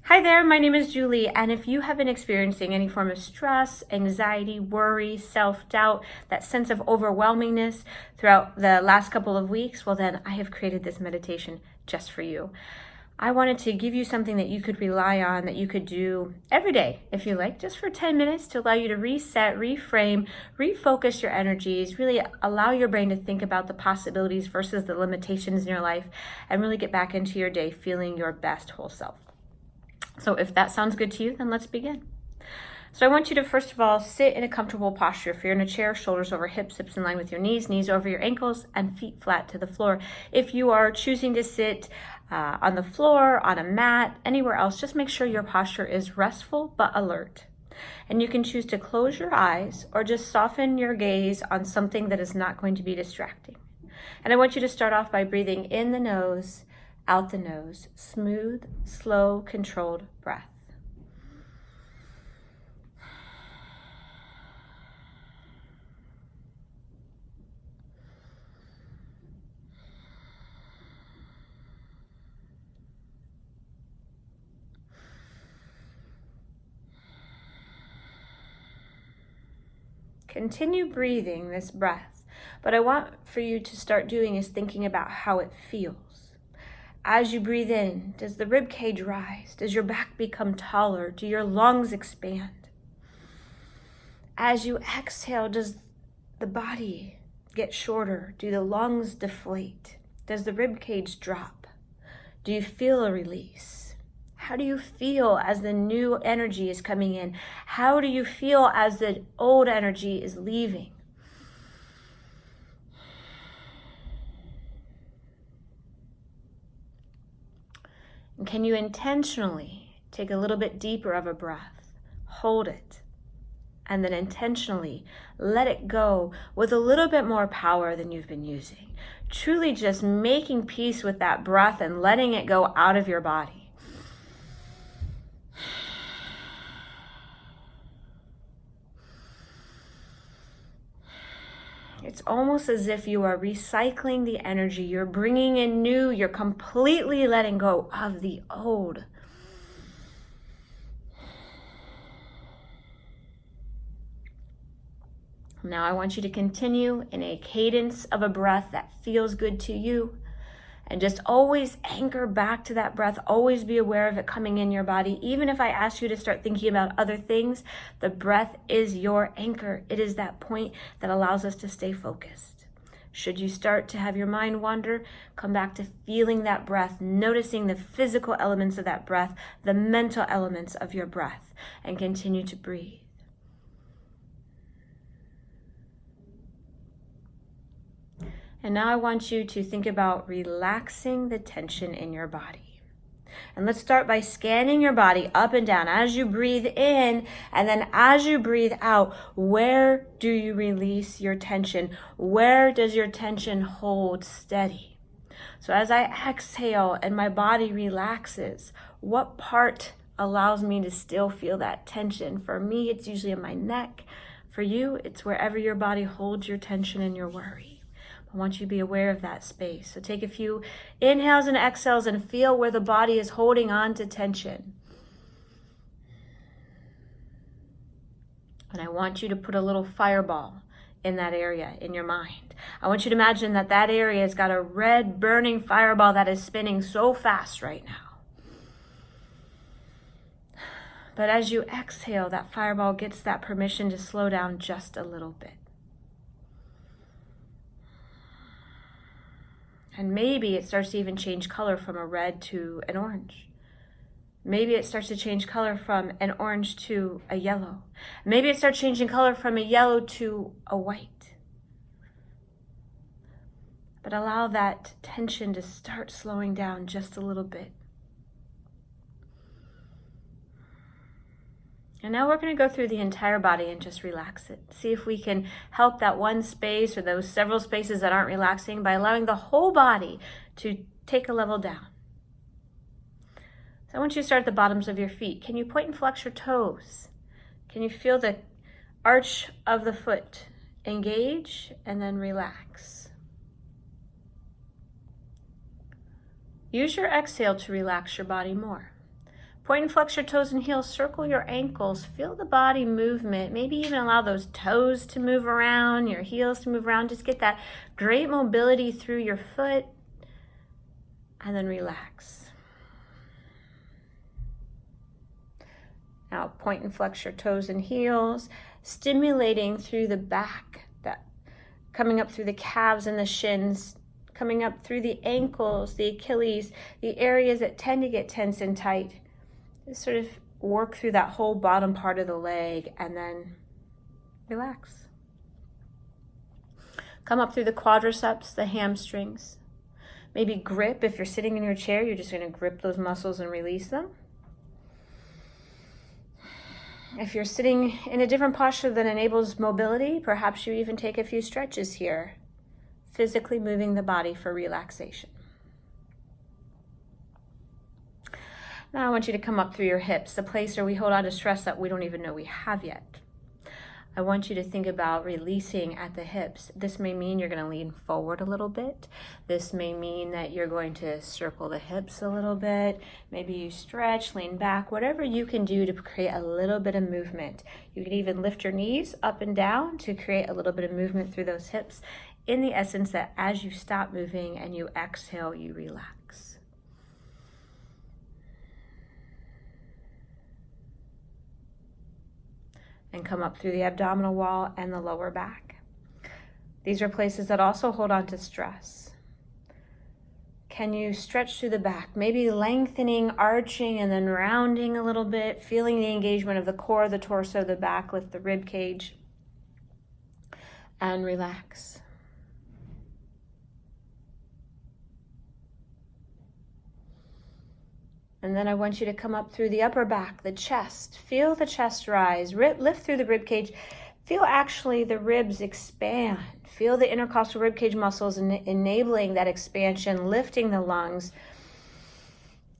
Hi there, my name is Julie, and if you have been experiencing any form of stress, anxiety, worry, self-doubt, that sense of overwhelmingness throughout the last couple of weeks, well then I have created this meditation just for you. I wanted to give you something that you could rely on, that you could do every day, if you like, just for 10 minutes to allow you to reset, reframe, refocus your energies, really allow your brain to think about the possibilities versus the limitations in your life, and really get back into your day feeling your best whole self. So if that sounds good to you, then let's begin. So I want you to first of all sit in a comfortable posture. If you're in a chair, shoulders over hips, hips in line with your knees, knees over your ankles, and feet flat to the floor. If you are choosing to sit on the floor, on a mat, anywhere else, just make sure your posture is restful but alert. And you can choose to close your eyes or just soften your gaze on something that is not going to be distracting. And I want you to start off by breathing in the nose, out the nose, smooth, slow, controlled breath. Continue breathing this breath, but I want for you to start doing is thinking about how it feels. As you breathe in, does the rib cage rise? Does your back become taller? Do your lungs expand? As you exhale, does the body get shorter? Do the lungs deflate? Does the rib cage drop? Do you feel a release? How do you feel as the new energy is coming in? How do you feel as the old energy is leaving? And can you intentionally take a little bit deeper of a breath, hold it, and then intentionally let it go with a little bit more power than you've been using. Truly just making peace with that breath and letting it go out of your body. It's almost as if you are recycling the energy. You're bringing in new. You're completely letting go of the old. Now I want you to continue in a cadence of a breath that feels good to you. And just always anchor back to that breath. Always be aware of it coming in your body. Even if I ask you to start thinking about other things, the breath is your anchor. It is that point that allows us to stay focused. Should you start to have your mind wander, come back to feeling that breath, noticing the physical elements of that breath, the mental elements of your breath, and continue to breathe. And now I want you to think about relaxing the tension in your body. And let's start by scanning your body up and down as you breathe in, and then as you breathe out, where do you release your tension? Where does your tension hold steady? So as I exhale and my body relaxes, what part allows me to still feel that tension? For me, it's usually in my neck. For you, it's wherever your body holds your tension and your worry. I want you to be aware of that space. So take a few inhales and exhales and feel where the body is holding on to tension. And I want you to put a little fireball in that area in your mind. I want you to imagine that that area has got a red burning fireball that is spinning so fast right now. But as you exhale, that fireball gets that permission to slow down just a little bit. And maybe it starts to even change color from a red to an orange. Maybe it starts to change color from an orange to a yellow. Maybe it starts changing color from a yellow to a white. But allow that tension to start slowing down just a little bit. And now we're going to go through the entire body and just relax it. See if we can help that one space or those several spaces that aren't relaxing by allowing the whole body to take a level down. So I want you to start at the bottoms of your feet. Can you point and flex your toes? Can you feel the arch of the foot engage and then relax? Use your exhale to relax your body more. Point and flex your toes and heels, circle your ankles, feel the body movement, maybe even allow those toes to move around, your heels to move around, just get that great mobility through your foot, and then relax. Now point and flex your toes and heels, stimulating through the back, that coming up through the calves and the shins, coming up through the ankles, the Achilles, the areas that tend to get tense and tight. Just sort of work through that whole bottom part of the leg and then relax. Come up through the quadriceps, the hamstrings. Maybe grip, if you're sitting in your chair, you're just going to grip those muscles and release them. If you're sitting in a different posture that enables mobility, perhaps you even take a few stretches here, physically moving the body for relaxation. Now I want you to come up through your hips, the place where we hold on to stress that we don't even know we have yet. I want you to think about releasing at the hips. This may mean you're going to lean forward a little bit. This may mean that you're going to circle the hips a little bit. Maybe you stretch, lean back, whatever you can do to create a little bit of movement. You can even lift your knees up and down to create a little bit of movement through those hips, in the essence that as you stop moving and you exhale, you relax. And come up through the abdominal wall and the lower back. These are places that also hold on to stress. Can you stretch through the back? Maybe lengthening, arching, and then rounding a little bit, feeling the engagement of the core, the torso, the back, lift the rib cage, and relax. And then I want you to come up through the upper back, the chest. Feel the chest rise. Lift through the rib cage. Feel actually the ribs expand. Feel the intercostal rib cage muscles enabling that expansion, lifting the lungs.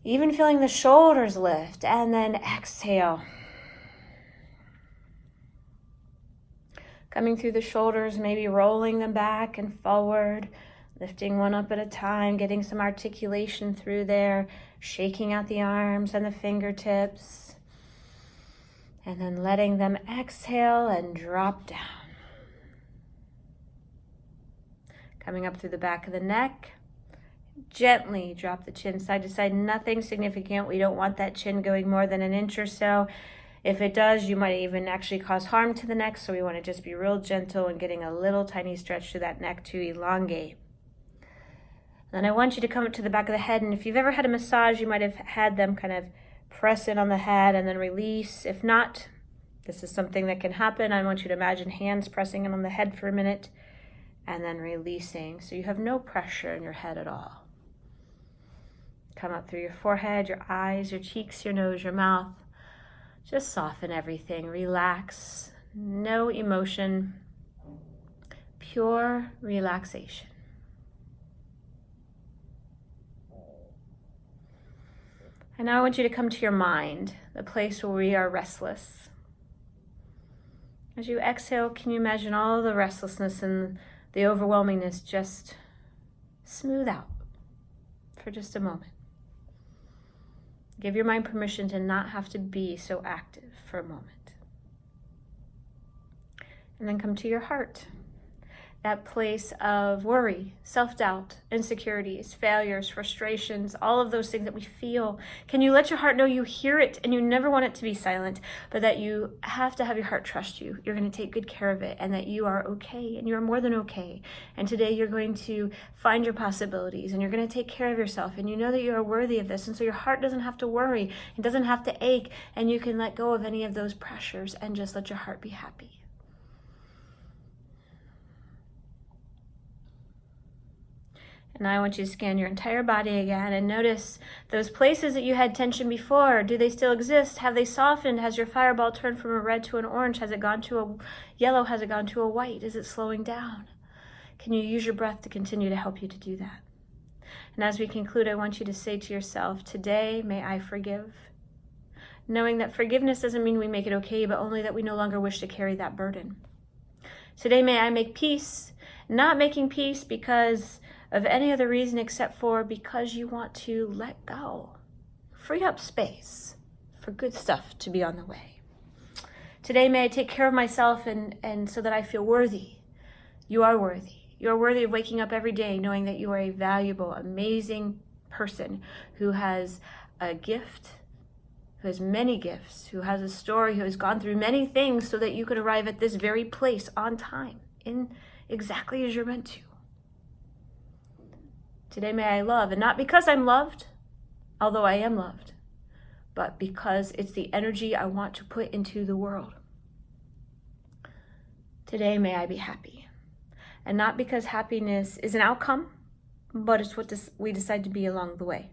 Even feeling the shoulders lift. And then exhale. Coming through the shoulders, maybe rolling them back and forward. Lifting one up at a time, getting some articulation through there, shaking out the arms and the fingertips, and then letting them exhale and drop down. Coming up through the back of the neck, gently drop the chin side to side, nothing significant. We don't want that chin going more than an inch or so. If it does, you might even actually cause harm to the neck, so we want to just be real gentle and getting a little tiny stretch to that neck to elongate. Then I want you to come up to the back of the head, and if you've ever had a massage, you might have had them kind of press in on the head and then release. If not, this is something that can happen. I want you to imagine hands pressing in on the head for a minute and then releasing, so you have no pressure in your head at all. Come up through your forehead, your eyes, your cheeks, your nose, your mouth. Just soften everything, relax, no emotion, pure relaxation. And now I want you to come to your mind, the place where we are restless. As you exhale, can you imagine all the restlessness and the overwhelmingness just smooth out for just a moment? Give your mind permission to not have to be so active for a moment. And then come to your heart. That place of worry, self-doubt, insecurities, failures, frustrations, all of those things that we feel. Can you let your heart know you hear it and you never want it to be silent, but that you have to have your heart trust you. You're going to take good care of it and that you are okay and you're more than okay. And today you're going to find your possibilities and you're going to take care of yourself and you know that you are worthy of this. And so your heart doesn't have to worry. It doesn't have to ache, and you can let go of any of those pressures and just let your heart be happy. And now I want you to scan your entire body again and notice those places that you had tension before. Do they still exist? Have they softened? Has your fireball turned from a red to an orange? Has it gone to a yellow? Has it gone to a white? Is it slowing down? Can you use your breath to continue to help you to do that? And as we conclude, I want you to say to yourself, today may I forgive. Knowing that forgiveness doesn't mean we make it okay, but only that we no longer wish to carry that burden. Today may I make peace, not making peace because of any other reason except for because you want to let go. Free up space for good stuff to be on the way. Today, may I take care of myself and so that I feel worthy. You are worthy. You are worthy of waking up every day knowing that you are a valuable, amazing person who has a gift, who has many gifts, who has a story, who has gone through many things so that you could arrive at this very place on time, in exactly as you're meant to. Today may I love, and not because I'm loved, although I am loved, but because it's the energy I want to put into the world. Today may I be happy. And not because happiness is an outcome, but it's what we decide to be along the way.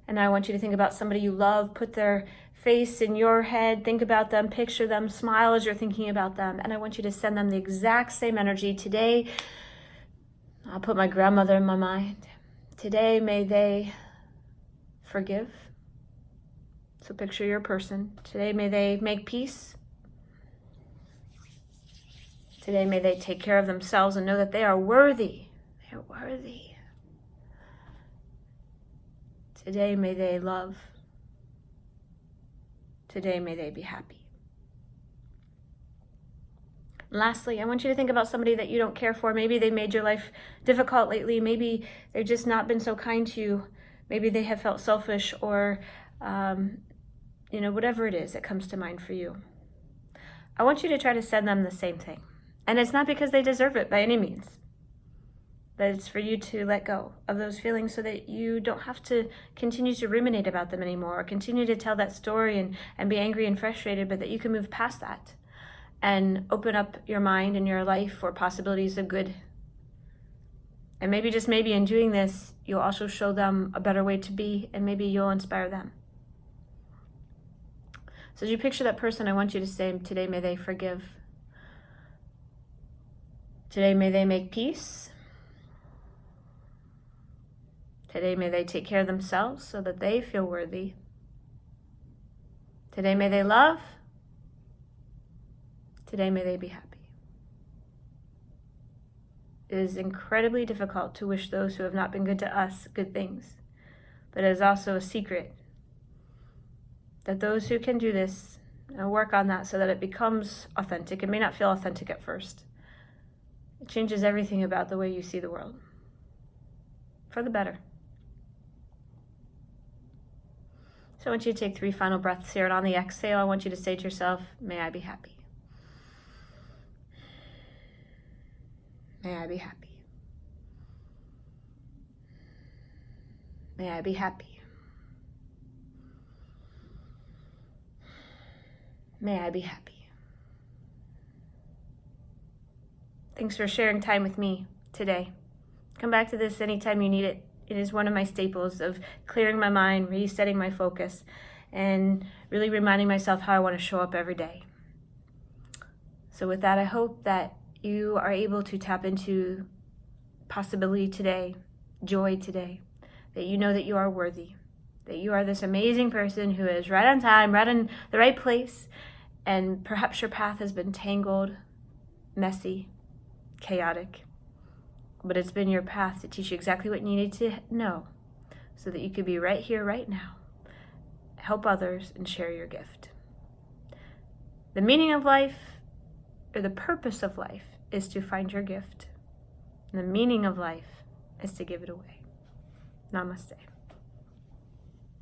And I want you to think about somebody you love, put their face in your head, think about them, picture them, smile as you're thinking about them. And I want you to send them the exact same energy. Today, I'll put my grandmother in my mind. Today, may they forgive. So picture your person. Today, may they make peace. Today, may they take care of themselves and know that they are worthy. They are worthy. Today, may they love. Today, may they be happy. Lastly, I want you to think about somebody that you don't care for. Maybe they made your life difficult lately. Maybe they've just not been so kind to you. Maybe they have felt selfish or, whatever it is that comes to mind for you. I want you to try to send them the same thing. And it's not because they deserve it by any means, but it's for you to let go of those feelings so that you don't have to continue to ruminate about them anymore or continue to tell that story and be angry and frustrated, but that you can move past that and open up your mind and your life for possibilities of good. And maybe, just maybe, in doing this, you'll also show them a better way to be, and maybe you'll inspire them. So as you picture that person, I want you to say, today may they forgive. Today may they make peace. Today may they take care of themselves so that they feel worthy. Today may they love. Today may they be happy. It is incredibly difficult to wish those who have not been good to us good things, but it is also a secret that those who can do this and work on that so that it becomes authentic, it may not feel authentic at first. It changes everything about the way you see the world, for the better. So I want you to take 3 final breaths here, and on the exhale, I want you to say to yourself, may I be happy. May I be happy. May I be happy. May I be happy. Thanks for sharing time with me today. Come back to this anytime you need it. It is one of my staples of clearing my mind, resetting my focus, and really reminding myself how I want to show up every day. So with that, I hope that you are able to tap into possibility today, joy today, that you know that you are worthy, that you are this amazing person who is right on time, right in the right place, and perhaps your path has been tangled, messy, chaotic, but it's been your path to teach you exactly what you needed to know so that you could be right here, right now, help others, and share your gift. The meaning of life, or the purpose of life, is to find your gift. And the meaning of life is to give it away. Namaste.